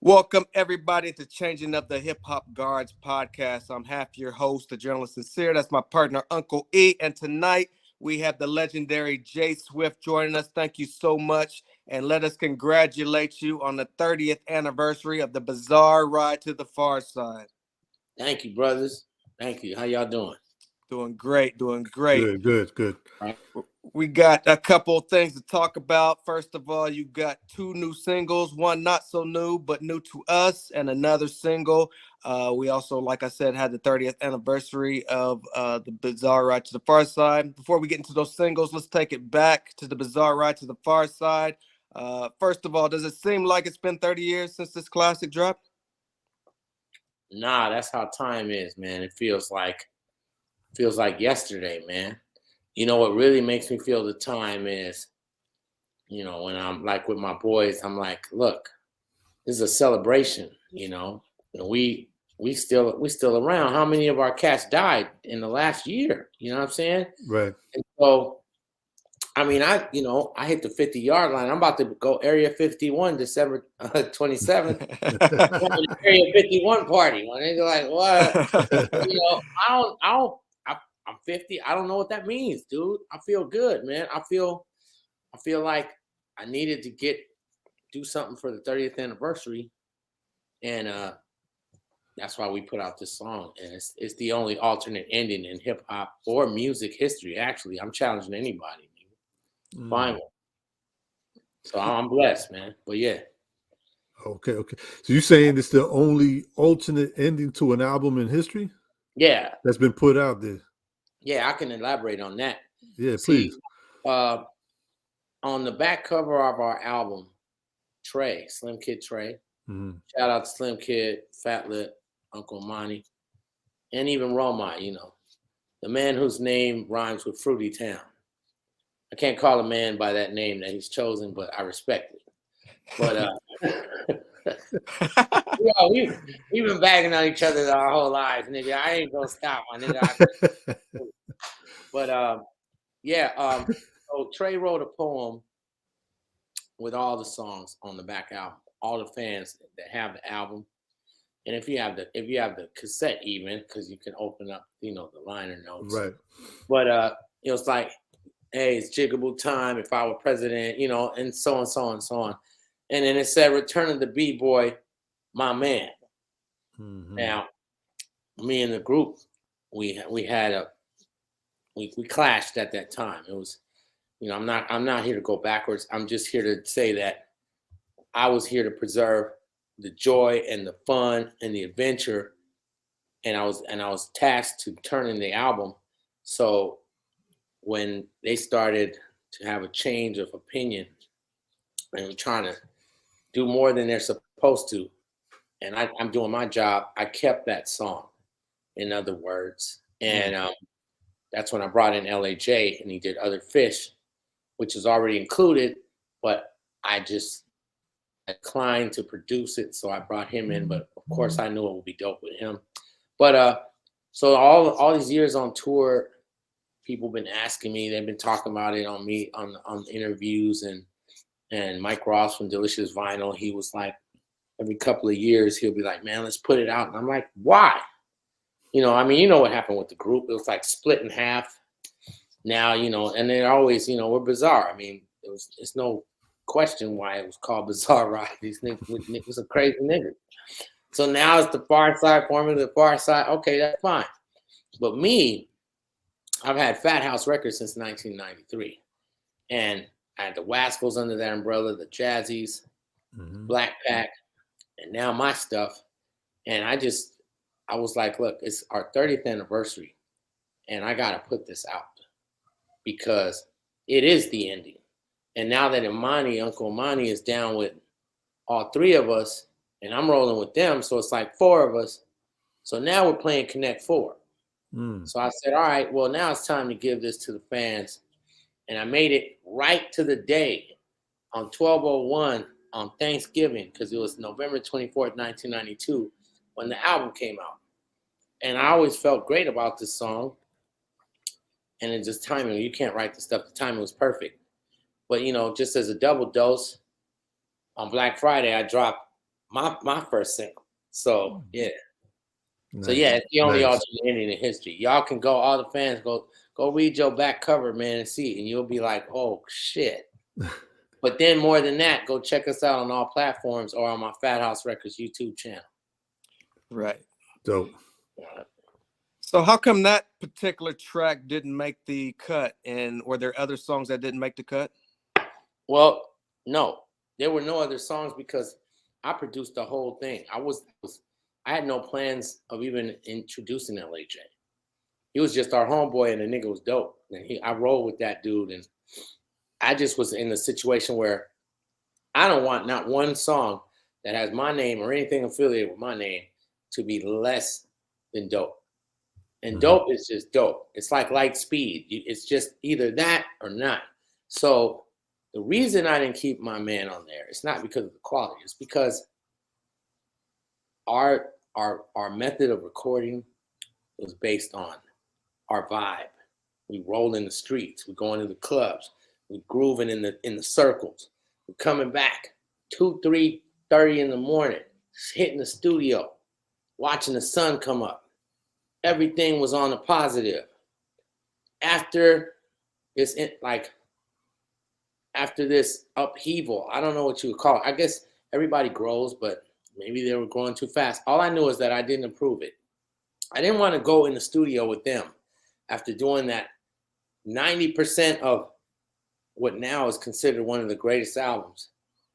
Welcome, everybody, to Changing Up the Hip Hop Guards podcast. I'm half your host, the journalist Sincere. That's my partner, Uncle E. And tonight we have the legendary Jay Swift joining us. Thank you so much. And let us congratulate you on the 30th anniversary of the Bizarre Ride to the Pharcyde. Thank you, brothers. Thank you. How y'all doing? Doing great, doing great. Good. We got a couple of things to talk about. First of all, you got two new singles, one not so new, but new to us, and another single. We also, like I said, had the 30th anniversary of the Bizarre Ride to the Pharcyde. Before we get into those singles, let's take it back to the Bizarre Ride to the Pharcyde. First of all, does it seem like it's been 30 years since this classic dropped? Nah, that's how time is, man. It feels like yesterday, man. You know what really makes me feel the time is, when I'm like with my boys, I'm like, look, this is a celebration, and we still around. How many of our cats died in the last year? You know what I'm saying? Right. And so, I mean, I hit the 50-yard line. I'm about to go Area 51 December 27th. Area 51 party. When they're like, what? I'm 50. I don't know what that means, dude. I feel good, man. I feel like I needed to do something for the 30th anniversary, and that's why we put out this song. And it's the only alternate ending in hip hop or music history. Actually, I'm challenging anybody. Find one. So I'm blessed, man. But yeah. Okay. So you're saying it's the only alternate ending to an album in history? Yeah. That's been put out there. Yeah, I can elaborate on that. Yeah, please. On the back cover of our album, Trey, Slim Kid Trey. Mm-hmm. Shout out to Slim Kid, Fat Lip, Uncle Monty, and even Roma, the man whose name rhymes with Fruity Town. I can't call a man by that name that he's chosen, but I respect it. But we've been bagging on each other our whole lives, nigga. I ain't gonna stop, my nigga. But so Trey wrote a poem with all the songs on the back album. All the fans that have the album, and if you have the cassette, even because you can open up, the liner notes. Right. But it's like, hey, it's Jiggable time. If I were president, and so on. And then it said, "Return of the B-boy, my man." Mm-hmm. Now, me and the group, we clashed at that time. It was, I'm not here to go backwards. I'm just here to say that I was here to preserve the joy and the fun and the adventure, and I was tasked to turn in the album. So when they started to have a change of opinion and trying to do more than they're supposed to, and I'm doing my job, I kept that song, in other words. And that's when I brought in LAJ, and he did Other Fish, which is already included, but I just declined to produce it, so I brought him in. But of course, I knew it would be dope with him. But so all these years on tour, people been asking me. They've been talking about it on me on interviews, and Mike Ross from Delicious Vinyl. He was like, every couple of years he'll be like, "Man, let's put it out." And I'm like, "Why?" What happened with the group. It was like split in half. Now, and they're always, we're bizarre. It's no question why it was called Bizarre Ride. These niggas was a crazy nigga. So now it's the Pharcyde, forming the Pharcyde. Okay, that's fine. But me, I've had Fat House Records since 1993. And I had the Wascals under that umbrella, the Jazzies, Black Pack, and now my stuff. And I was like, look, it's our 30th anniversary, and I got to put this out because it is the ending. And now that Uncle Imani is down with all three of us, and I'm rolling with them, so it's like four of us. So now we're playing Connect Four. So I said, all right, well, now it's time to give this to the fans. And I made it right to the day on 12/01 on Thanksgiving, because it was November 24th, 1992, when the album came out. And I always felt great about this song. And it just timing, you can't write the stuff. The timing was perfect. But, just as a double dose, on Black Friday, I dropped my first single. So yeah. So Nice. yeah, it's the only Nice. alternate ending in history. Y'all can go, all the fans go read your back cover, man, and see, and you'll be like, oh shit. But then more than that, go check us out on all platforms or on my Fat House Records YouTube channel. Right. Dope. So how come that particular track didn't make the cut, and were there other songs that didn't make the cut? Well, no, there were no other songs because I produced the whole thing. I had no plans of even introducing LAJ. He was just our homeboy, and the nigga was dope. And I rolled with that dude, and I just was in a situation where I don't want not one song that has my name or anything affiliated with my name to be less than dope. And dope is just dope. It's like light speed. It's just either that or not. So the reason I didn't keep my man on there, it's not because of the quality. It's because our method of recording was based on our vibe. We roll in the streets. We go into the clubs. We grooving in the circles. We're coming back 2, 3:30 in the morning, hitting the studio, watching the sun come up. Everything was on the positive. After this, after this upheaval, I don't know what you would call it. I guess everybody grows, but maybe they were growing too fast. All I knew is that I didn't approve it. I didn't want to go in the studio with them after doing that 90% of what now is considered one of the greatest albums.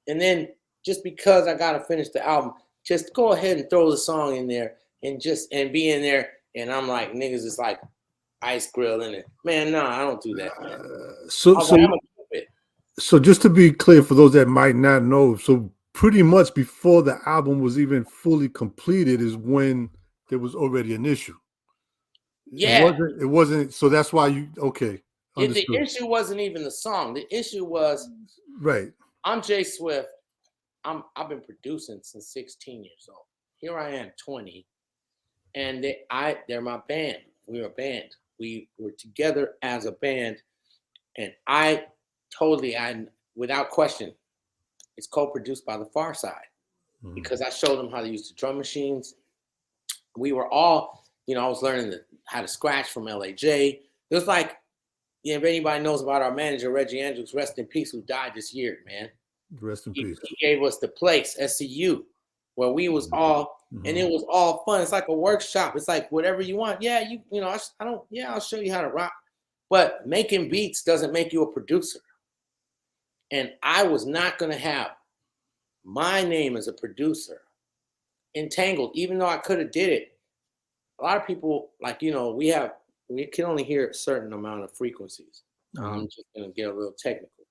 And then just because I got to finish the album, just go ahead and throw the song in there and be in there. And I'm like, niggas is like ice grill in it. Man, no, I don't do that, man. So just to be clear for those that might not know, so pretty much before the album was even fully completed is when there was already an issue. Yeah. It wasn't, so that's why you, okay. The issue wasn't even the song. The issue was, right. I'm Jay Swift. I've been producing since 16 years old. Here I am, 20. And they're my band. We were a band. We were together as a band. And without question, it's co-produced by the Pharcyde because I showed them how to use the drum machines. We were all, I was learning how to scratch from LAJ. It was like, if anybody knows about our manager, Reggie Andrews, rest in peace, who died this year, man. Rest in peace. He gave us the place, SCU, where we was all, and it was all fun. It's like a workshop. It's like whatever you want. Yeah, I'll show you how to rock. But making beats doesn't make you a producer. And I was not going to have my name as a producer entangled, even though I could have did it. A lot of people, we can only hear a certain amount of frequencies. I'm just going to get a little technical.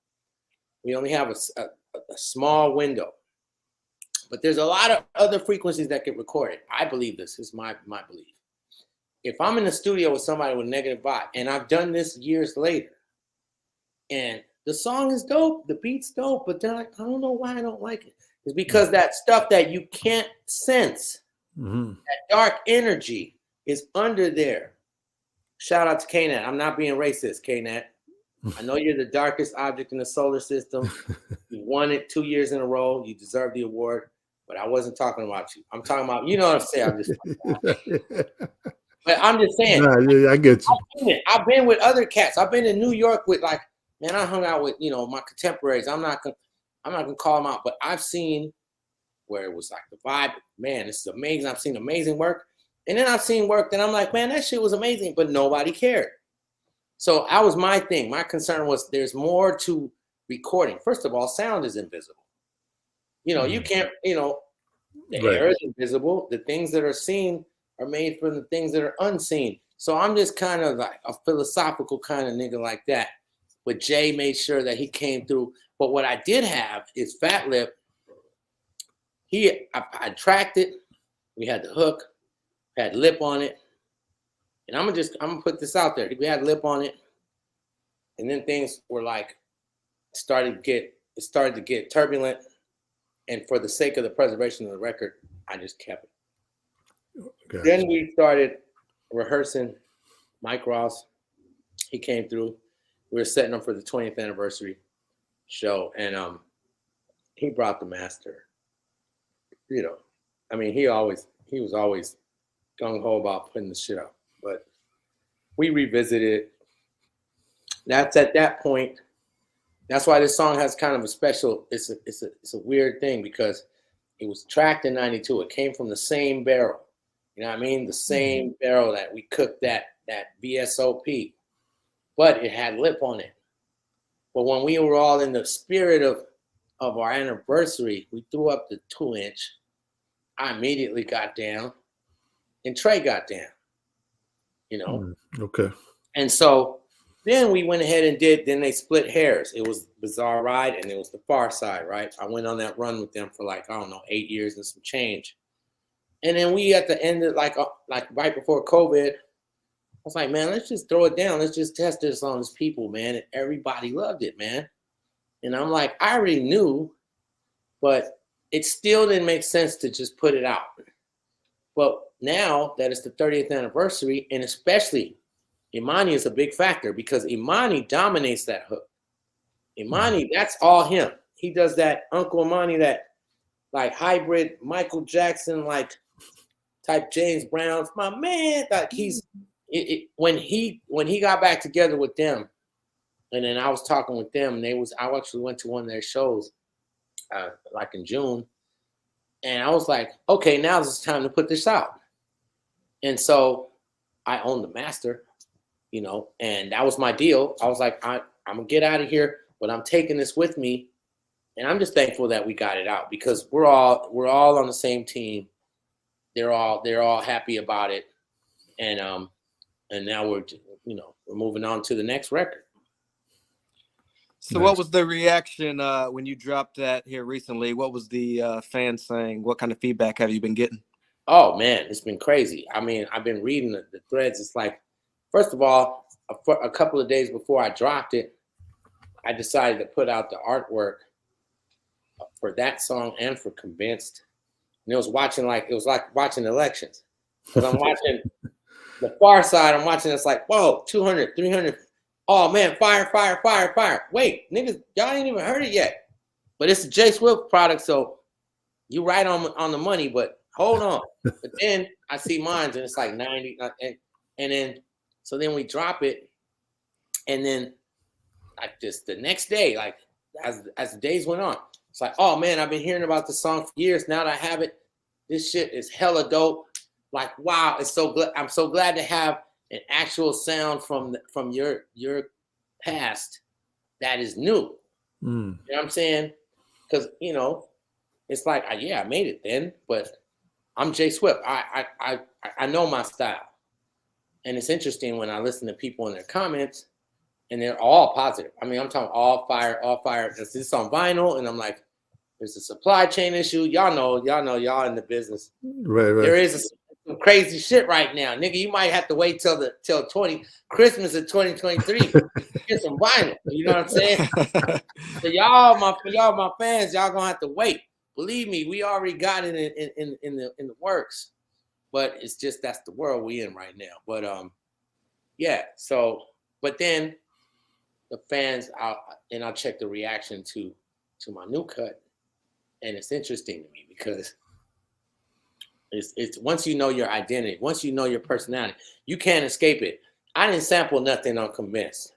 We only have a small window. But there's a lot of other frequencies that get recorded. I believe this is my belief. If I'm in the studio with somebody with a negative vibe, and I've done this years later, and the song is dope, the beat's dope, but they're like, I don't know why I don't like it. It's because that stuff that you can't sense, that dark energy is under there. Shout out to K-Nat. I'm not being racist, K-Nat. I know you're the darkest object in the solar system. You won it 2 years in a row. You deserve the award. But I wasn't talking about you. I'm talking about, you know what I'm saying? I'm just But I'm just saying. I get you. I've been with other cats. I've been in New York with I hung out with, my contemporaries. I'm not gonna call them out, but I've seen where it was like the vibe, man, this is amazing. I've seen amazing work. And then I've seen work that I'm like, man, that shit was amazing, but nobody cared. So that was my thing. My concern was there's more to recording. First of all, sound is invisible. You can't, the air is invisible. The things that are seen are made from the things that are unseen. So I'm just kind of like a philosophical kind of nigga like that. But Jay made sure that he came through. But what I did have is Fat Lip. I tracked it. We had the hook, had Lip on it. And I'm gonna put this out there. We had Lip on it. And then things were like, it started to get turbulent. And for the sake of the preservation of the record, I just kept it. Okay. Then we started rehearsing. Mike Ross, he came through. We were setting up for the 20th anniversary show, and he brought the master. you know, I mean, he was always gung ho about putting the shit out. But we revisited. That's at that point. That's why this song has kind of a special. It's a weird thing because it was tracked in '92. It came from the same barrel. You know what I mean? The same barrel that we cooked that VSOP, but it had lip on it. But when we were all in the spirit of our anniversary, we threw up the 2-inch. I immediately got down, and Trey got down. You know. Okay. And so then we went ahead and then they split hairs. It was Bizarre Ride and it was the Pharcyde, right? I went on that run with them for like, I don't know, 8 years and some change. And then we at the end of like right before COVID, I was like, man, let's just throw it down. Let's just test this on these people, man. And everybody loved it, man. And I'm like, I already knew, but it still didn't make sense to just put it out. But now that it's the 30th anniversary, and especially Imani is a big factor because Imani dominates that hook. Imani, that's all him. He does that Uncle Imani, that like hybrid Michael Jackson, like type James Brown. My man, like when he got back together with them, and then I was talking with them, and I actually went to one of their shows, like in June, and I was like, okay, now it's time to put this out. And so I own the master. You know, and that was my deal. I was like, I'm gonna get out of here, but I'm taking this with me, and I'm just thankful that we got it out because we're all on the same team. They're all happy about it, and now we're moving on to the next record. So, What was the reaction when you dropped that here recently? What was the fans saying? What kind of feedback have you been getting? Oh man, it's been crazy. I mean, I've been reading the threads. It's like, first of all, a couple of days before I dropped it, I decided to put out the artwork for that song and for Convinced. And it was like watching elections. Because I'm watching the Pharcyde, I'm watching it's like, whoa, 200, 300. Oh man, fire, fire, fire, fire. Wait, niggas, y'all ain't even heard it yet. But it's a J Swift product, so you right on the money, but hold on. But then I see mine and it's like 90, and then so then we drop it, and then like just the next day, like as the days went on, it's like, oh man, I've been hearing about this song for years. Now that I have it, this shit is hella dope. Like, wow, it's so glad. I'm so glad to have an actual sound from your past that is new. You know what I'm saying? Because it's like, yeah, I made it then, but I'm J Swift. I know my style. And it's interesting when I listen to people in their comments, and they're all positive. I mean, I'm talking all fire. Is this on vinyl? And I'm like, there's a supply chain issue. Y'all know, y'all in the business. Right. There is some crazy shit right now, nigga. You might have to wait till Christmas of 2023 to get some vinyl. You know what I'm saying? So y'all, my fans, y'all gonna have to wait. Believe me, we already got it in the works. But it's just that's the world we in right now. But yeah. So, but then the fans, I'll check the reaction to my new cut, and it's interesting to me because it's once you know your identity, once you know your personality, you can't escape it. I didn't sample nothing on Convinced,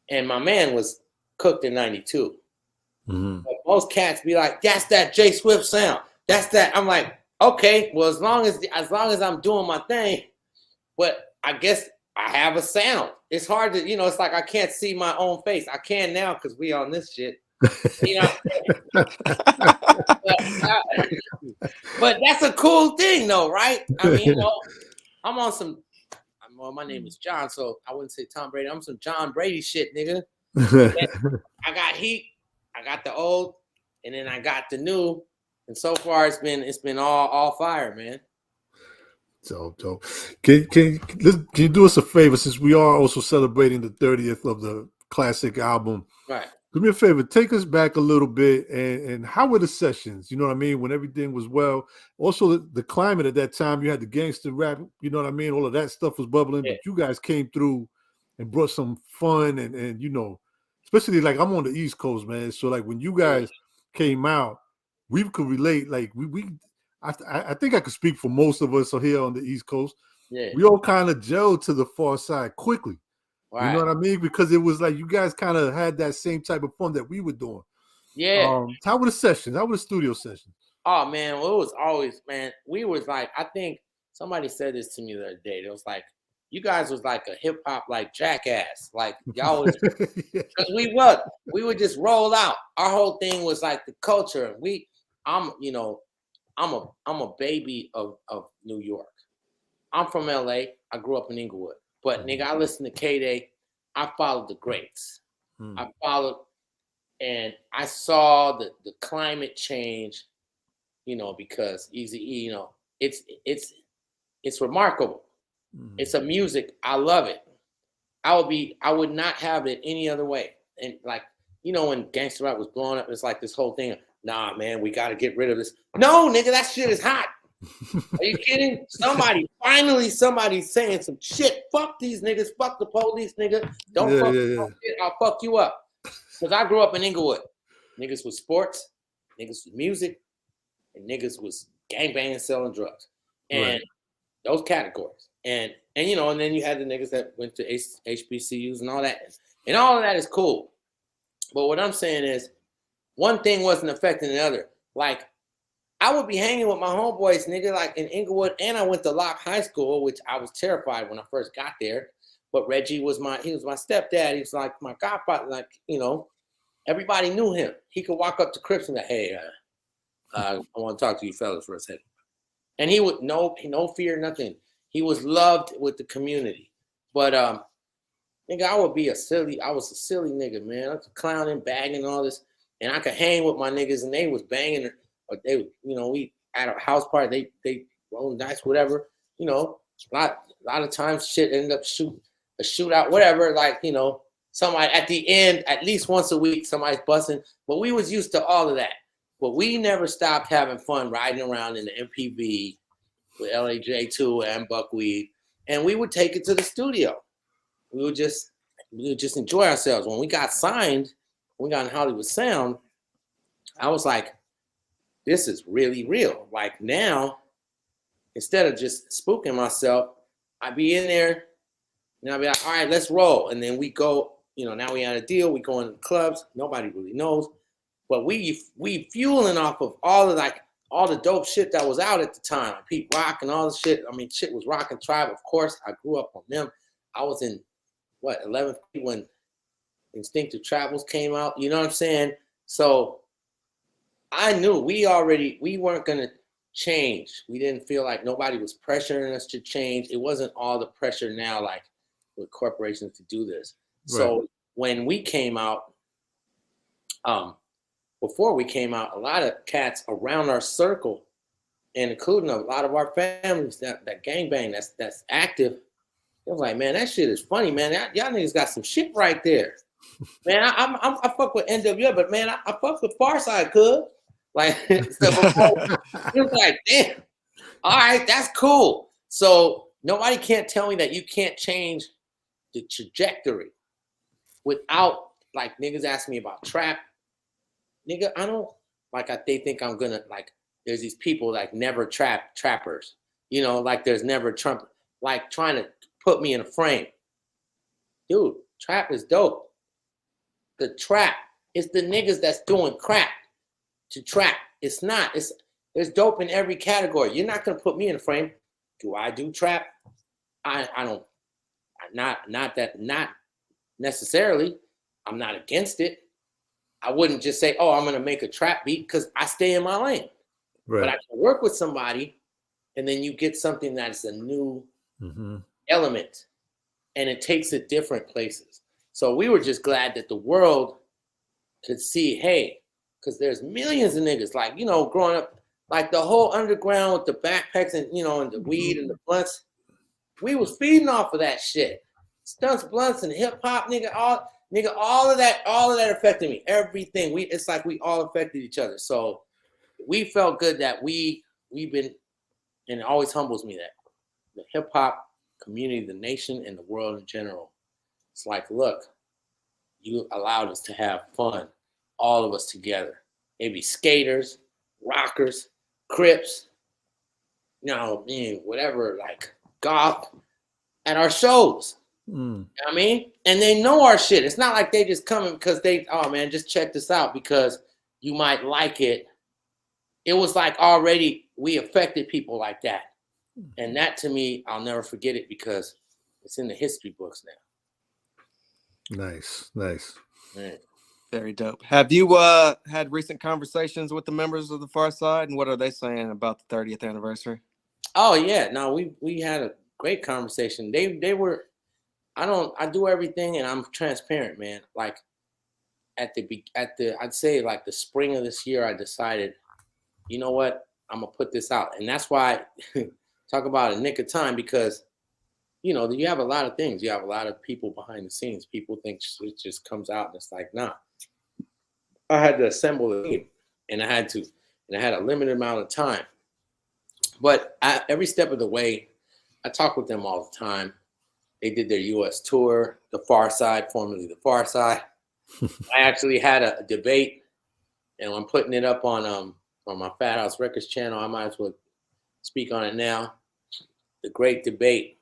and my man was cooked in '92. But most cats be like, "That's that J Swift sound. That's that." I'm like, okay, well, as long as I'm doing my thing, but I guess I have a sound. It's hard to, it's like I can't see my own face. I can now because we on this shit. But that's a cool thing, though, right? I mean, I'm on some. My name is John, so I wouldn't say Tom Brady. I'm some John Brady shit, nigga. I got heat. I got the old, and then I got the new. And so far, it's been all fire, man. So can you do us a favor, since we are also celebrating the 30th of the classic album? Right. Do me a favor, take us back a little bit, and how were the sessions? You know what I mean? When everything was well. Also, the climate at that time, you had the gangster rap. You know what I mean? All of that stuff was bubbling, but you guys came through and brought some fun, and especially like I'm on the East Coast, man. So like when you guys came out, we could relate. Like we I think I could speak for most of us here on the East Coast. Yeah. We all kind of gelled to the Pharcyde quickly. Right. You know what I mean? Because it was like you guys kind of had that same type of fun that we were doing. Yeah. How were the sessions? How were the studio sessions? Oh man, well, it was always, man. We was like, I think somebody said this to me the other day. It was like, you guys was like a hip hop like Jackass, like y'all was. Yeah. Because we would just roll out. Our whole thing was like the culture. I'm a baby of New York. I'm from LA. I grew up in Inglewood. But nigga, I listened to K-Day. I followed the greats. I followed, and I saw the climate change, because Eazy-E, it's remarkable. It's a music. I love it. I would not have it any other way. And like, when gangster rap was blowing up, it's like this whole thing. Nah, man, we got to get rid of this. No, nigga, that shit is hot. Are you kidding? Somebody's saying some shit. Fuck these niggas. Fuck the police, nigga. Don't fuck shit. I'll fuck you up. Because I grew up in Inglewood. Niggas was sports, niggas was music, and niggas was gangbanging, selling drugs. And those categories. And then you had the niggas that went to HBCUs and all that. And all of that is cool. But what I'm saying is, one thing wasn't affecting the other. Like, I would be hanging with my homeboys, nigga, like in Inglewood, and I went to Locke High School, which I was terrified when I first got there. But Reggie was my stepdad. He was like my godfather. Like, everybody knew him. He could walk up to Crips and be like, hey, I want to talk to you fellas for a second. And he would no fear, nothing. He was loved with the community. But nigga, I was a silly nigga, man. I was clowning, bagging, all this. And I could hang with my niggas, and they was banging, or they, we at a house party, they rolling dice, whatever. A lot of times shit ended up a shootout, whatever. Like, somebody at the end, at least once a week, somebody's busting. But we was used to all of that. But we never stopped having fun riding around in the MPV with LAJ2 and Buckwheat, and we would take it to the studio. We would just enjoy ourselves. When we got signed, we got in Hollywood Sound, I was like, this is really real. Like now, instead of just spooking myself, I'd be in there and I'd be like, all right, let's roll. And then we go, now we had a deal. We go in the clubs. Nobody really knows. But we fueling off of all the dope shit that was out at the time. Like Pete Rock and all the shit. I mean, shit was Rock and Tribe. Of course, I grew up on them. I was in, 11th when Instinctive Travels came out. You know what I'm saying? So I knew we weren't going to change. We didn't feel like nobody was pressuring us to change. It wasn't all the pressure now, like with corporations to do this. Right. So when we came out, before we came out, a lot of cats around our circle, and including a lot of our families that gangbang, that's active, it was like, man, that shit is funny, man. Y'all niggas got some shit right there. Man, I fuck with NWA, but man, I fuck with Pharcyde, cuz. Like, it was like, damn, all right, that's cool. So nobody can't tell me that you can't change the trajectory without, like, niggas ask me about trap. Nigga, I don't, they think I'm gonna, there's these people, never trappers. Like there's never Trump, trying to put me in a frame. Dude, trap is dope. The trap, it's the niggas that's doing crap to trap. It's not. There's dope in every category. You're not gonna put me in a frame. Do I do trap? I don't. Not necessarily. I'm not against it. I wouldn't just say, oh, I'm gonna make a trap beat because I stay in my lane. Right. But I can work with somebody, and then you get something that's a new element, and it takes it different places. So we were just glad that the world could see, hey, because there's millions of niggas, growing up, the whole underground with the backpacks and, and the weed and the blunts. We was feeding off of that shit. Stunts, blunts, and hip hop, all of that affected me. Everything. It's like we all affected each other. So we felt good that we've been, and it always humbles me that the hip hop community, the nation, and the world in general, it's like, look, you allowed us to have fun, all of us together. Maybe skaters, rockers, Crips, whatever, like goth at our shows. Mm. You know what I mean? And they know our shit. It's not like they just coming because oh man, just check this out because you might like it. It was like already we affected people like that. And that to me, I'll never forget it because it's in the history books now. Nice. Man. Very dope. Have you had recent conversations with the members of the Pharcyde, and what are they saying about the 30th anniversary? Oh yeah, no, we had a great conversation. They were, I do everything and I'm transparent, man. Like at the I'd say like the spring of this year, I decided, you know what, I'm gonna put this out, and that's why talk about a nick of time because you have a lot of things. You have a lot of people behind the scenes. People think it just comes out and it's like, nah. I had to assemble the team, and I had a limited amount of time. But every step of the way, I talk with them all the time. They did their U.S. tour, the Pharcyde, formerly the Pharcyde. I actually had a debate, and I'm putting it up on my Fat House Records channel. I might as well speak on it now. The great debate.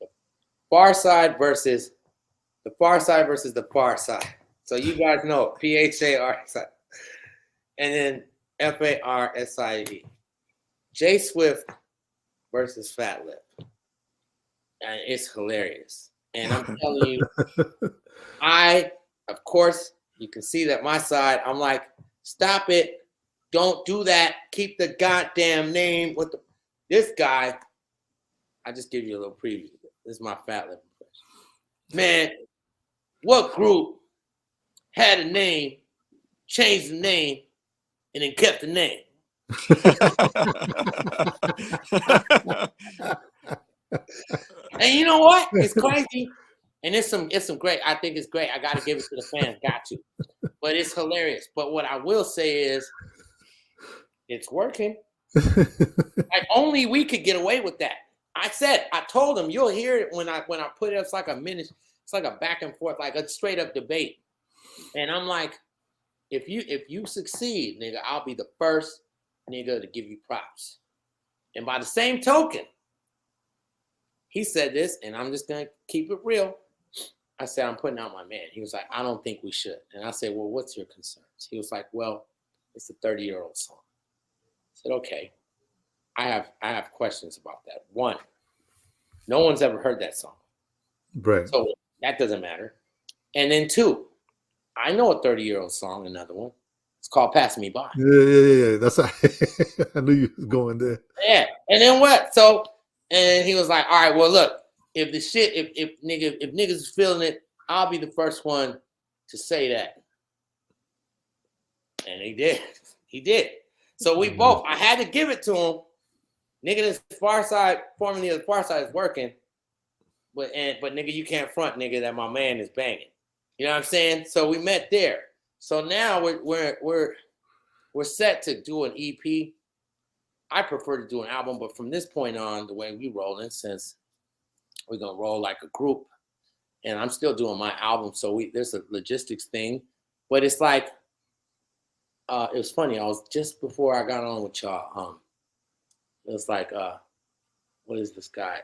The Pharcyde versus the Pharcyde. So you guys know Pharcyde. And then Pharcyde. J Swift versus Fat Lip. And it's hilarious. And I'm telling you, of course, you can see that my side, I'm like, stop it. Don't do that. Keep the goddamn name. This guy, I just give you a little preview. This is my Fat Lip impression. Man, what group had a name, changed the name, and then kept the name? And you know what? It's crazy. And it's some great. I think it's great. I got to give it to the fans. Got to. But it's hilarious. But what I will say is, it's working. Like only we could get away with that. I told them you'll hear it when I put it. It's like a minute. It's like a back and forth, like a straight up debate. And I'm like, if you succeed, nigga, I'll be the first nigga to give you props. And by the same token, he said this, and I'm just gonna keep it real. I said, I'm putting out my man. He was like, I don't think we should. And I said, well, what's your concerns? He was like, well, it's a 30-year-old song. I said, okay. I have questions about that. One, no one's ever heard that song. Right. So that doesn't matter. And then two, I know a 30-year-old song, another one. It's called Pass Me By. Yeah. That's I knew you was going there. Yeah. And then what? So, and he was like, all right, well, look, if niggas is feeling it, I'll be the first one to say that. And he did. He did. So we both, I had to give it to him. Nigga, this Pharcyde, formerly the Pharcyde is working. But nigga, you can't front, nigga, that my man is banging. You know what I'm saying? So we met there. So now we're set to do an EP. I prefer to do an album, but from this point on, the way we rolling, since we're gonna roll like a group, and I'm still doing my album, so there's a logistics thing. But it's like, it was funny. I was just before I got on with y'all. It was like, what is this guy?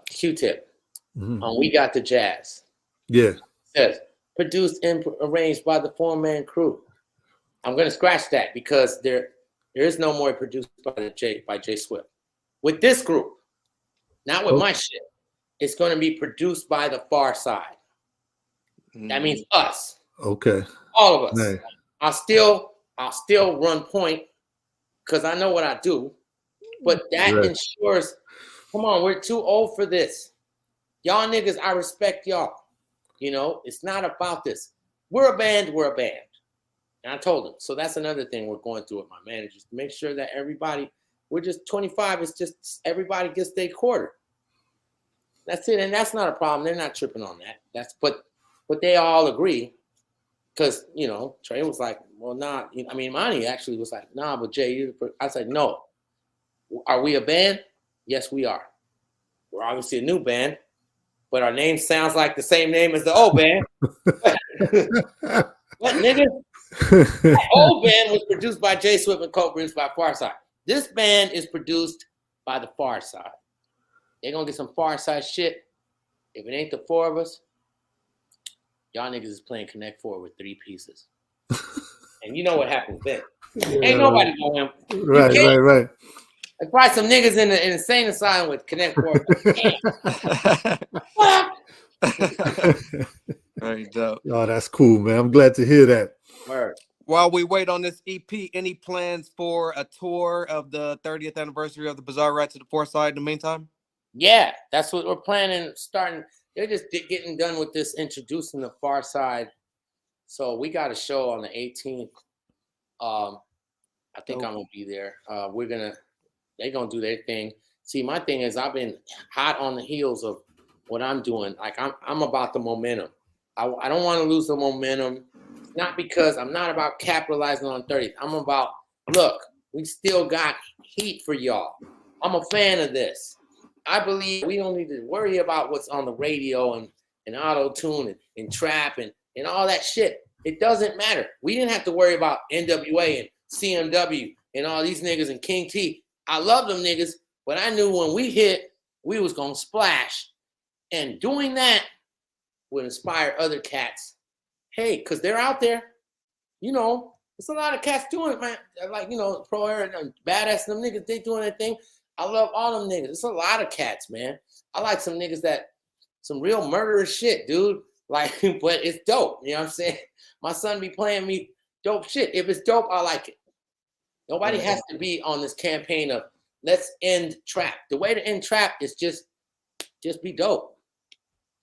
Q-Tip. We Got the Jazz. Yeah. It says produced and arranged by the 4-man crew. I'm gonna scratch that because there is no more produced by J Swift. With this group, not with my shit. It's gonna be produced by the Pharcyde. That means us. Okay. All of us. Nice. I'll still run point because I know what I do. But that ensures, come on, we're too old for this. Y'all niggas, I respect y'all. You know, it's not about this. We're a band. And I told him. So that's another thing we're going through with my managers to make sure that everybody, we're just 25. It's just everybody gets their quarter. That's it. And that's not a problem. They're not tripping on that. But they all agree. Because, you know, Trey was like, well, nah. I mean, Monty actually was like, nah, but Jay, I said, no. Are we a band? Yes, we are. We're obviously a new band, but our name sounds like the same name as the old band. What, nigga? The old band was produced by J Swift and co-produced by Pharcyde. This band is produced by the Pharcyde. They're gonna get some Pharcyde shit. If it ain't the four of us, y'all niggas is playing Connect Four with 3 pieces. And you know what happens then. Ain't nobody going. Right. There's probably some niggas in the insane asylum with Connect Four. What? Very dope. Oh, that's cool, man. I'm glad to hear that. Word. While we wait on this EP, any plans for a tour of the 30th anniversary of the Bizarre Rights of the Pharcyde in the meantime? Yeah, that's what we're planning. Starting, they're just getting done with this, introducing the Pharcyde. So we got a show on the 18th. I think I'm gonna be there. They're gonna do their thing. See, my thing is I've been hot on the heels of what I'm doing. Like I'm about the momentum. I don't want to lose the momentum. Not because I'm not about capitalizing on 30th. I'm about, look, we still got heat for y'all. I'm a fan of this. I believe we don't need to worry about what's on the radio and auto-tune and trap and all that shit. It doesn't matter. We didn't have to worry about NWA and CMW and all these niggas and King T. I love them niggas, but I knew when we hit, we was gonna splash. And doing that would inspire other cats. Hey, because they're out there. You know, there's a lot of cats doing it, man. Like, you know, Pro Era and Badass, them niggas, they doing their thing. I love all them niggas. There's a lot of cats, man. I like some niggas that, some real murderous shit, dude. Like, but it's dope. You know what I'm saying? My son be playing me dope shit. If it's dope, I like it. Nobody has to be on this campaign of let's end trap. The way to end trap is just be dope.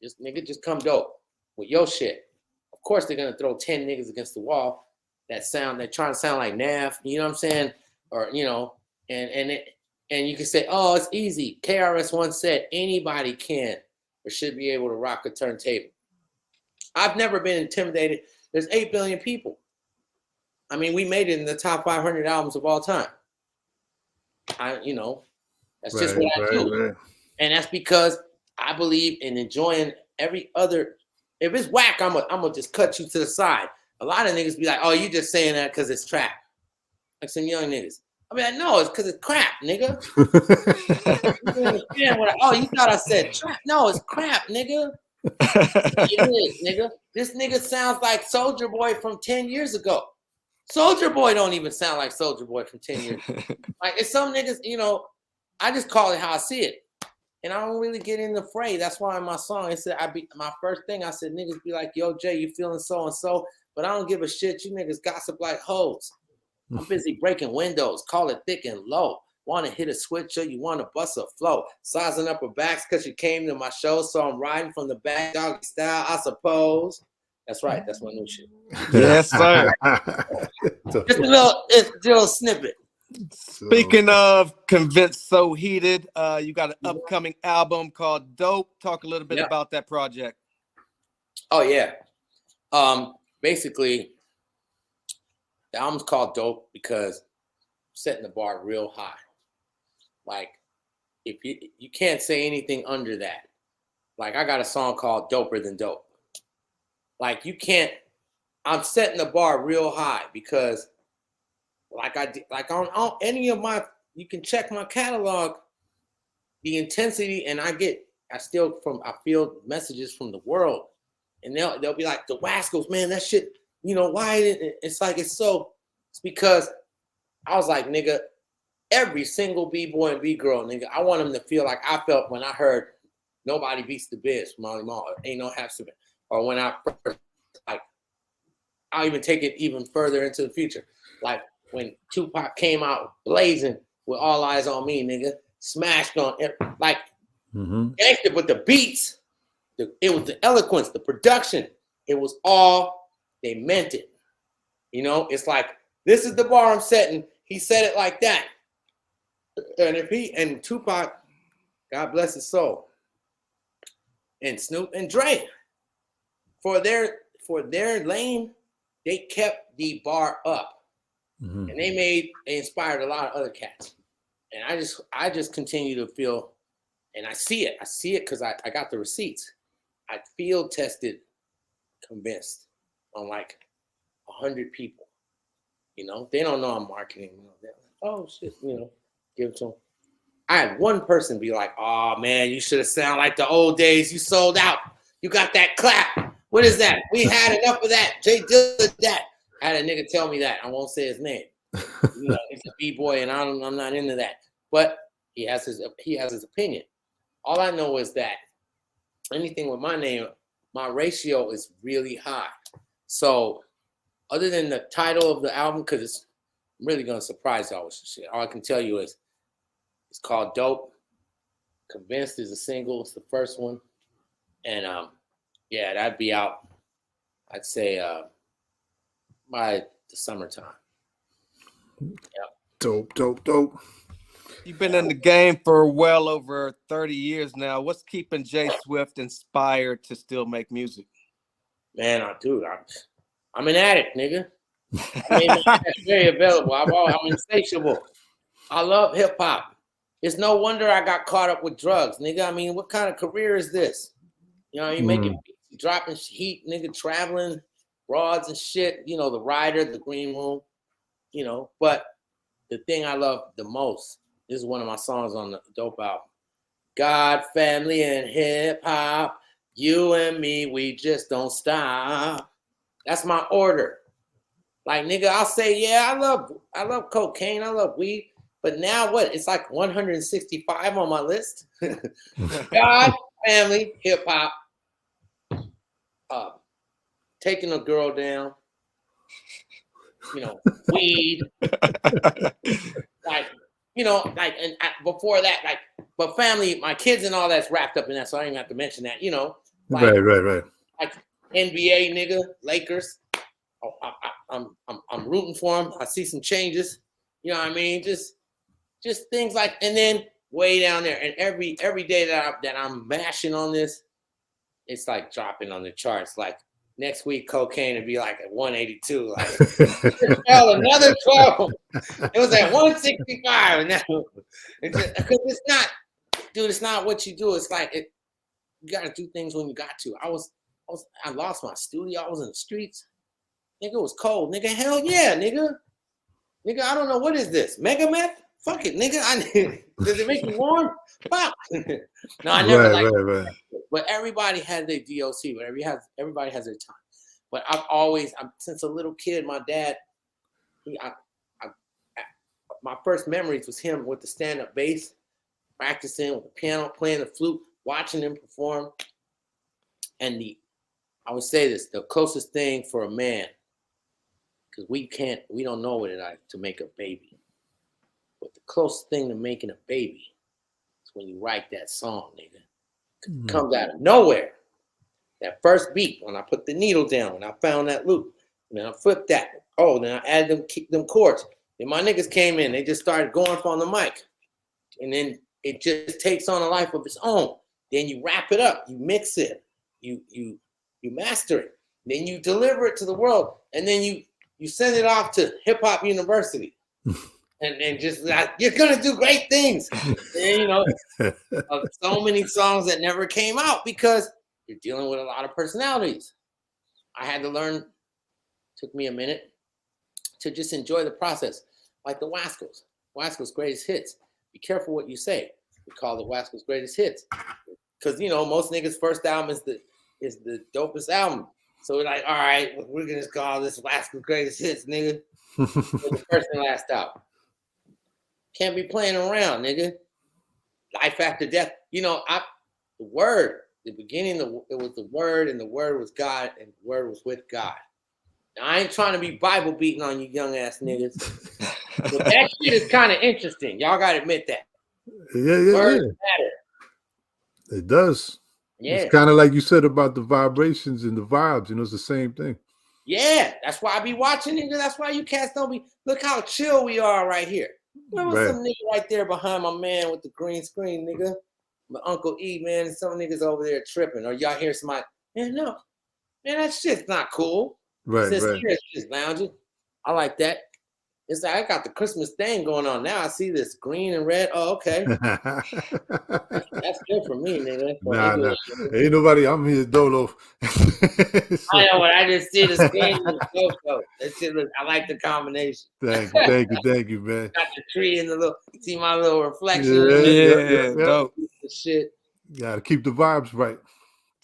Just nigga, just come dope with your shit. Of course, they're gonna throw 10 niggas against the wall that they're trying to sound like Nav, you know what I'm saying? Or, you know, and you can say, oh, it's easy. KRS once said anybody can or should be able to rock a turntable. I've never been intimidated. There's 8 billion people. I mean, we made it in the top 500 albums of all time. You know, that's just what I do. Right. And that's because I believe in enjoying every other. If it's whack, I'm gonna just cut you to the side. A lot of niggas be like, oh, you just saying that because it's trap. Like some young niggas. I mean, like, no, it's because it's crap, nigga. Oh, you thought I said trap? No, it's crap, nigga. It is, nigga. This nigga sounds like Soulja Boy from 10 years ago. Soulja Boy don't even sound like Soulja Boy from 10 years ago. Like, it's some niggas, you know, I just call it how I see it. And I don't really get in the fray. That's why in my song, it said, my first thing, I said, niggas be like, yo, Jay, you feeling so-and-so, but I don't give a shit. You niggas gossip like hoes. I'm busy breaking windows, call it thick and low. Want to hit a switch or you want to bust a flow. Sizing up her backs because you came to my show, so I'm riding from the back, doggy style, I suppose. That's right. That's my new shit. Yes, sir. Just a little snippet. Speaking of Convinced So Heated, you got an upcoming album called Dope. Talk a little bit about that project. Oh, yeah. Basically, the album's called Dope because I'm setting the bar real high. Like, if you can't say anything under that. Like, I got a song called Doper Than Dope. Like, you can't, I'm setting the bar real high because like on any of my, you can check my catalog, the intensity, and I feel messages from the world, and they'll be like, the Wascals, man, that shit, you know, why it's like, it's because I was like, nigga, every single B-boy and B-girl, nigga, I want them to feel like I felt when I heard Nobody Beats the Biz from Molly Mall, or Ain't No Half Stupid, or when I first, like, I'll even take it even further into the future. Like when Tupac came out blazing with All Eyes on Me, nigga, smashed on it, like gangster, but the beats, it was the eloquence, the production, it was all, they meant it. You know, it's like, this is the bar I'm setting. He said it like that. And Tupac, God bless his soul, and Snoop and Dre, for their lane, they kept the bar up, and they inspired a lot of other cats. And I just continue to feel, and I see it because I got the receipts. I field tested, convinced on like 100 people. You know, they don't know I'm marketing. You know, they're like, oh shit, give it to him. I had one person be like, oh man, you should have sounded like the old days. You sold out. You got that clap. What is that? We had enough of that. Jay did that. I had a nigga tell me that. I won't say his name. He's a B-boy, and I'm not into that. But he has his opinion. All I know is that anything with my name, my ratio is really high. So other than the title of the album, because it's really gonna surprise y'all with some shit. All I can tell you is it's called Dope. Convinced is a single. It's the first one. And yeah, that'd be out, I'd say, by the summertime. Yep. Dope. You've been in the game for well over 30 years now. What's keeping Jay Swift inspired to still make music? Man, I'm an addict, nigga. I mean, that's very available. I'm insatiable. I love hip hop. It's no wonder I got caught up with drugs, nigga. I mean, what kind of career is this? You making beats, dropping heat, nigga, traveling, rods and shit. The Rider, the Green Room, But the thing I love the most, this is one of my songs on the Dope album. God, family, and hip hop. You and me, we just don't stop. That's my order. Like, nigga, I'll say, yeah, I love cocaine, I love weed. But now what? It's like 165 on my list. God, family, hip hop, taking a girl down, weed, and before that, but family, my kids and all that's wrapped up in that, so I ain't have to mention that, Right. Like NBA, nigga, Lakers. I'm rooting for them. I see some changes. You know what I mean? Just things like, and then way down there, and every day that I'm mashing on this, it's like dropping on the charts. Like next week, cocaine would be like at 182. Like it fell another 12. It was at 165, and now because it's not, dude. It's not what you do. It's like you got to do things when you got to. I lost my studio. I was in the streets. Nigga, it was cold. Nigga, hell yeah, nigga. Nigga, I don't know what is this. Mega meth? Fuck it, nigga. Does it make you warm? Fuck. No, I never right. But everybody has their DOC. But everybody has their time. But since a little kid, my dad, my first memories was him with the stand-up bass, practicing with the piano, playing the flute, watching him perform. And I would say this, the closest thing for a man, because we don't know what it's like to make a baby. But the closest thing to making a baby is when you write that song, nigga. It comes out of nowhere. That first beat, when I put the needle down, when I found that loop, and then I flipped that. Oh, then I added them chords. Then my niggas came in, they just started going up on the mic. And then it just takes on a life of its own. Then you wrap it up, you mix it, you master it, then you deliver it to the world, and then you send it off to Hip Hop University. And just like, you're gonna do great things. And, so many songs that never came out because you're dealing with a lot of personalities. I had to learn, took me a minute to just enjoy the process. Like the Wasco's greatest hits. Be careful what you say. We call it Wasco's greatest hits. Because most niggas' first album is the dopest album. So we're like, all right, we're gonna call this Wasco's greatest hits, nigga. The first and last album. Can't be playing around, nigga. Life after death. The word, the beginning, it was the word, and the word was God, and the word was with God. Now, I ain't trying to be Bible beating on you young ass niggas. But that shit is kind of interesting. Y'all gotta admit that. Yeah. Words matter. It does. Yeah. It's kind of like you said about the vibrations and the vibes. It's the same thing. Yeah, that's why I be watching, nigga. That's why you cats don't be. Look how chill we are right here. There was some nigga right there behind my man with the green screen, nigga. My Uncle E, man, and some niggas over there tripping. Or y'all hear somebody, man, no. Man, that shit's not cool. Right. Here, just lounging. I like that. It's like I got the Christmas thing going on. Now I see this green and red. Oh, okay. That's good for me, nigga. So Nah, anyway, ain't nobody. I'm here, Dolo. So, I know when I just see the screen with the GoPro. That shit look. I like the combination. thank you, man. Got the tree and the little. See my little reflection. Yeah, dope. The shit. Gotta keep the vibes right.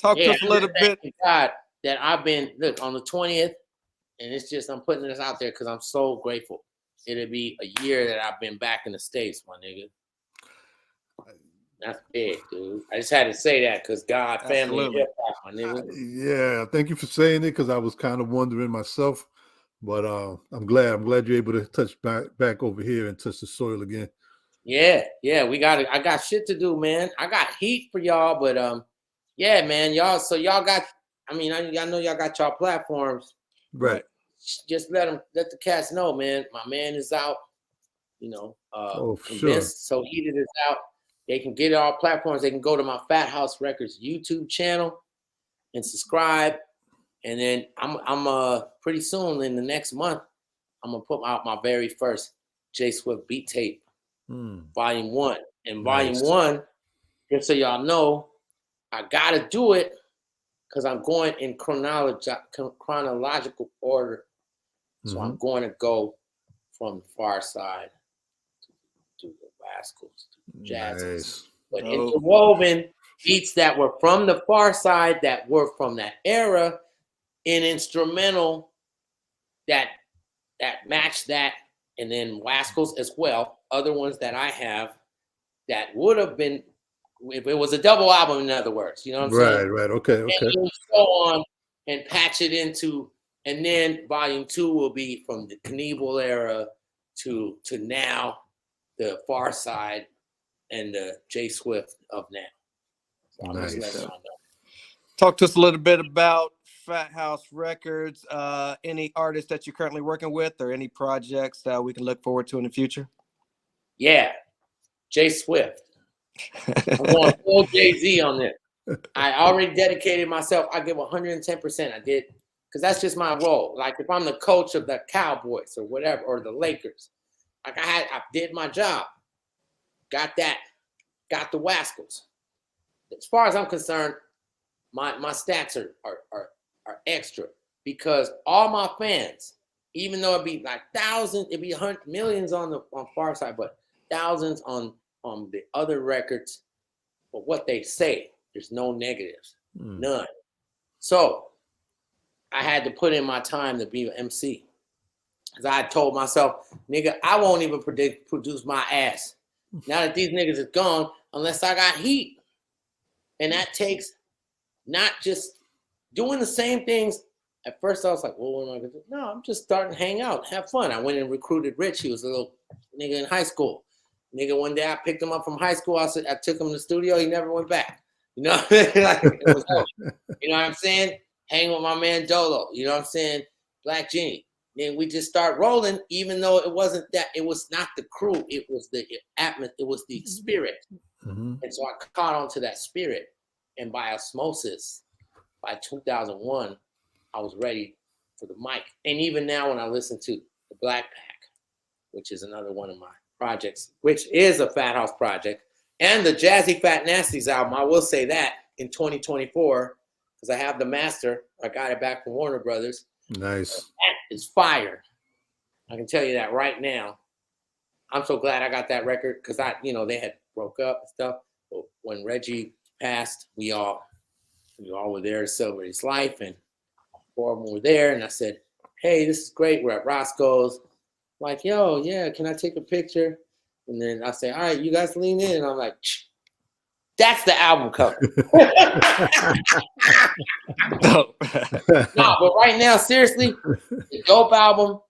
Talk to Yeah, us a little bit. thank God that I've been on the 20th, and it's just I'm putting this out there because I'm so grateful. It'll be a year that I've been back in the States, my nigga. That's big, dude. I just had to say that because God, family, and hip hop, my nigga. Yeah, thank you for saying it because I was kind of wondering myself, but I'm glad you're able to touch back over here and touch the soil again. Yeah, we got it. I got shit to do, man. I got heat for y'all, but yeah, man, y'all. So y'all got. I mean, I know y'all got y'all platforms, right? Just let the cats know, man. My man is out. You know, sure. So Heated is out. They can get it all platforms. They can go to my Fat House Records YouTube channel and subscribe. And then I'm pretty soon in the next month, I'm gonna put out my very first J Swift beat tape, Volume 1. And Volume 1, just so y'all know, I gotta do it because I'm going in chronological order. So I'm going to go from the Pharcyde to the Rascals to the Jazzes. But interwoven beats that were from the Pharcyde, that were from that era, in instrumental that match that, and then Rascals as well. Other ones that I have that would have been, if it was a double album, in other words, you know what I'm saying? Right. Okay. And so on, and patch it into, and then Volume 2 will be from the Knievel era to now, the Pharcyde and the J Swift of now. So Nice. Talk to us a little bit about Fat House Records. Any artists that you're currently working with, or any projects that we can look forward to in the future? Yeah, J Swift. I'm going full Jay-Z on this. I already dedicated myself. I give 110%. I did, because that's just my role. Like if I'm the coach of the Cowboys or whatever, or the Lakers, like I did my job. Got that. Got the Wascals. As far as I'm concerned, my stats are extra, because all my fans, even though it'd be like thousands, it'd be millions on Pharcyde, but thousands on the other records. But what they say, there's no negatives, none. So I had to put in my time to be an MC, because I told myself, nigga, I won't even produce my ass now that these niggas is gone, unless I got heat. And that takes not just doing the same things. At first I was like, well, what am I gonna do? No, I'm just starting to hang out, have fun. I went and recruited Rich. He was a little nigga in high school. Nigga, one day I picked him up from high school. I took him to the studio. He never went back. You know, like, it was you know what I'm saying? Hang with my man Dolo. You know what I'm saying? Black Genie. Then we just start rolling, even though it wasn't that. It was not the crew. It was the atmosphere. It was the spirit. And so I caught on to that spirit. And by osmosis, by 2001, I was ready for the mic. And even now, when I listen to the Black Pack, which is another one of my projects, which is a Fat House project, and the Jazzy Fat Nasties album, I will say that in 2024, because I have the master. I got it back from Warner Brothers. Nice. That is fire. I can tell you that right now. I'm so glad I got that record, because they had broke up and stuff. But when Reggie passed, we all were there to celebrate his life, and four of them were there. And I said, hey, this is great. We're at Roscoe's. Like, yo, yeah, can I take a picture? And then I say, all right, you guys lean in. And I'm like, that's the album cover. No, but right now, seriously, the dope album.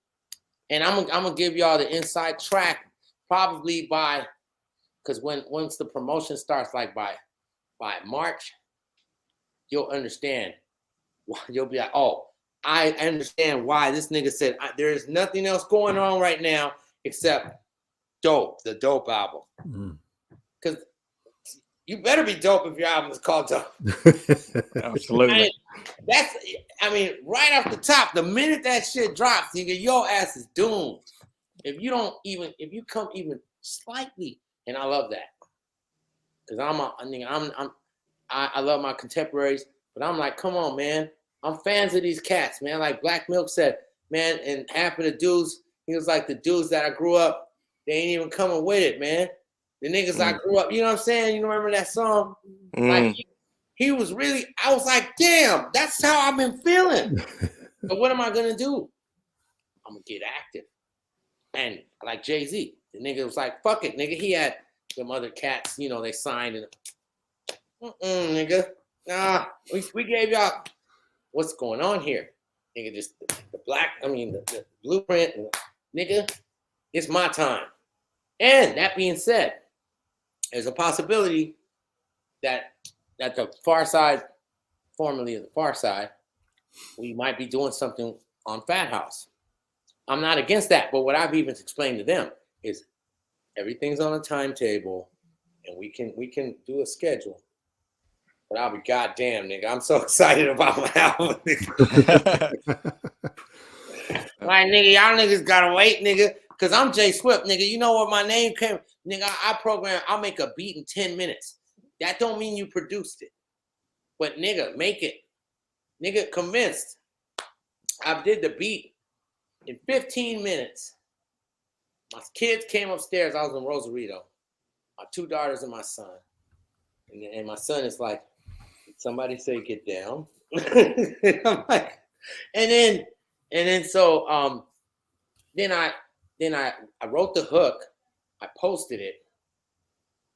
And I'm gonna give y'all the inside track probably because once the promotion starts, like by March, you'll understand. You'll be like, oh, I understand why this nigga said there is nothing else going on right now except Dope, the Dope album. Because you better be dope if your album is called Dope. Absolutely. I mean, right off the top, the minute that shit drops, nigga, your ass is doomed. if you come even slightly, and I love that. Because I love my contemporaries, but I'm like, come on, man. I'm fans of these cats, man. Like Black Milk said, man, and half of the dudes, he was like, the dudes that I grew up, they ain't even coming with it, man. The niggas I grew up, you know what I'm saying? You remember that song? Like he was really, I was like, damn, that's how I've been feeling. But what am I gonna do? I'm gonna get active. And like Jay-Z, the nigga was like, fuck it, nigga. He had them other cats, you know, they signed and nigga. Nah, we gave y'all what's going on here. Nigga, just the blueprint, nigga, it's my time. And that being said, there's a possibility that the Pharcyde, formerly of the Pharcyde, we might be doing something on Fat House. I'm not against that, but what I've even explained to them is everything's on a timetable, and we can do a schedule. But I'll be goddamn, nigga. I'm so excited about my album, nigga. Like, nigga, y'all niggas gotta wait, nigga. Cause I'm Jay Swift, nigga. You know where my name came? Nigga, I'll make a beat in 10 minutes. That don't mean you produced it. But nigga, make it. Nigga, convinced. I did the beat in 15 minutes. My kids came upstairs. I was in Rosarito. My 2 daughters and my son. And my son is like, somebody say get down. I'm like, then I wrote the hook, I posted it,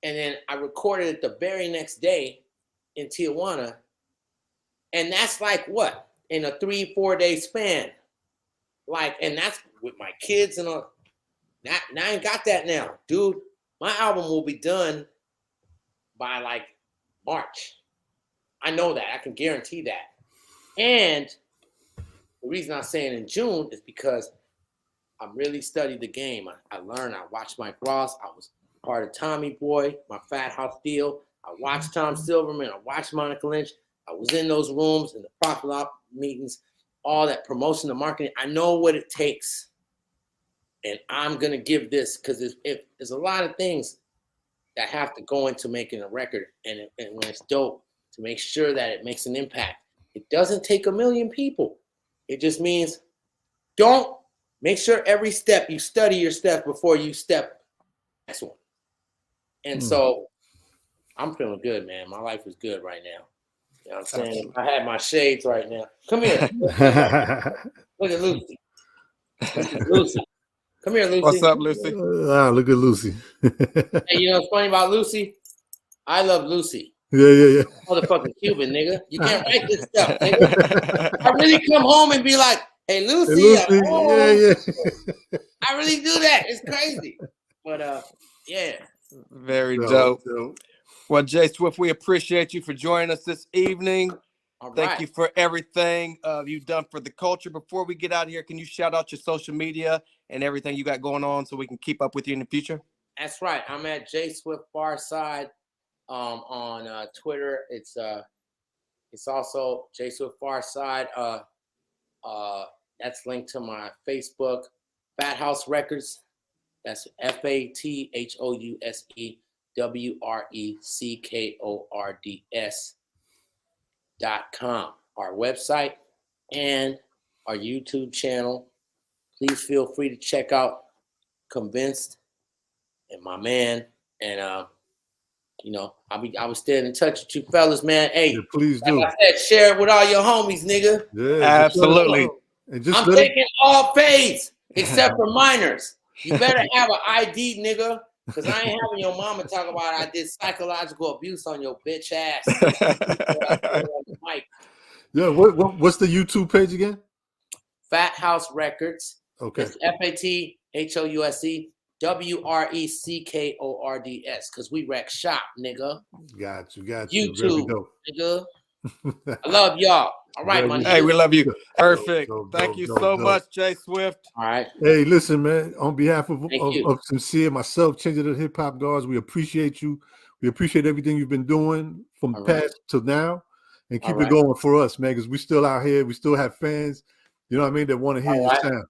and then I recorded it the very next day in Tijuana. And that's like what? In a 3-4 day span. Like, and that's with my kids and all. Now I ain't got that now. Dude, my album will be done by like March. I know that. I can guarantee that. And the reason I'm saying in June is because I really studied the game. I learned. I watched Mike Ross. I was part of Tommy Boy, my Fat House deal. I watched Tom Silverman. I watched Monica Lynch. I was in those rooms, in the profit op meetings, all that promotion, the marketing. I know what it takes. And I'm going to give this because there's a lot of things that have to go into making a record. And when it's dope, to make sure that it makes an impact. It doesn't take 1 million people. It just means don't make sure every step you study your step before you step next one. And so I'm feeling good, man. My life is good right now. You know what I'm saying? I had my shades right now. Come here. Look at Lucy. Lucy. Come here, Lucy. What's up, Lucy? Look at Lucy. Hey, you know what's funny about Lucy? I love Lucy. Yeah. Motherfucking Cuban, nigga. You can't write this stuff, nigga. I really come home and be like, hey, Lucy. Yeah. I really do that. It's crazy. But, yeah. Very dope. Well, Jay Swift, we appreciate you for joining us this evening. All right. Thank you for everything you've done for the culture. Before we get out of here, can you shout out your social media and everything you got going on so we can keep up with you in the future? That's right. I'm at Jay Swift Pharcyde on Twitter. It's also Jay Swift Pharcyde. That's linked to my Facebook. Fat House Records. That's FATHOUSEWRECKORDS.com. Our website and our YouTube channel. Please feel free to check out Convinced and my man. And I was staying in touch with you fellas, man. Hey, yeah, please do. Like I said, share it with all your homies, nigga. Yeah, absolutely. I'm taking all pays except for minors. You better have an ID, nigga, because I ain't having your mama talk about I did psychological abuse on your bitch ass. Yeah, what's the YouTube page again? Fat House Records. Okay. It's FATHOUSEWRECKORDS, because we wreck shop, nigga. Got you. YouTube, nigga. I love y'all. All right, my nigga. Hey, we love you. Perfect. Dope, Thank you so much, Jay Swift. All right. Hey, listen, man. On behalf of you. Sincere, myself, Changing the Hip Hop Guards, we appreciate you. We appreciate everything you've been doing from the past to now, and keep it going for us, man. Because we still out here. We still have fans. You know what I mean? That want to hear your sound.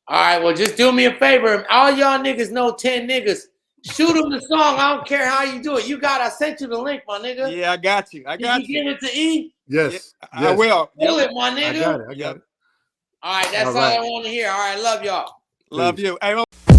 All right, well, just do me a favor. All y'all niggas know 10 niggas. Shoot them the song. I don't care how you do it. You got. I sent you the link, my nigga. Yeah, I got you. I got Did you give it to E? Yes. I will. Pull it, my nigga. I got it. I got it. All right, that's all I want to hear. All right, love y'all. Love Peace. you. Hey,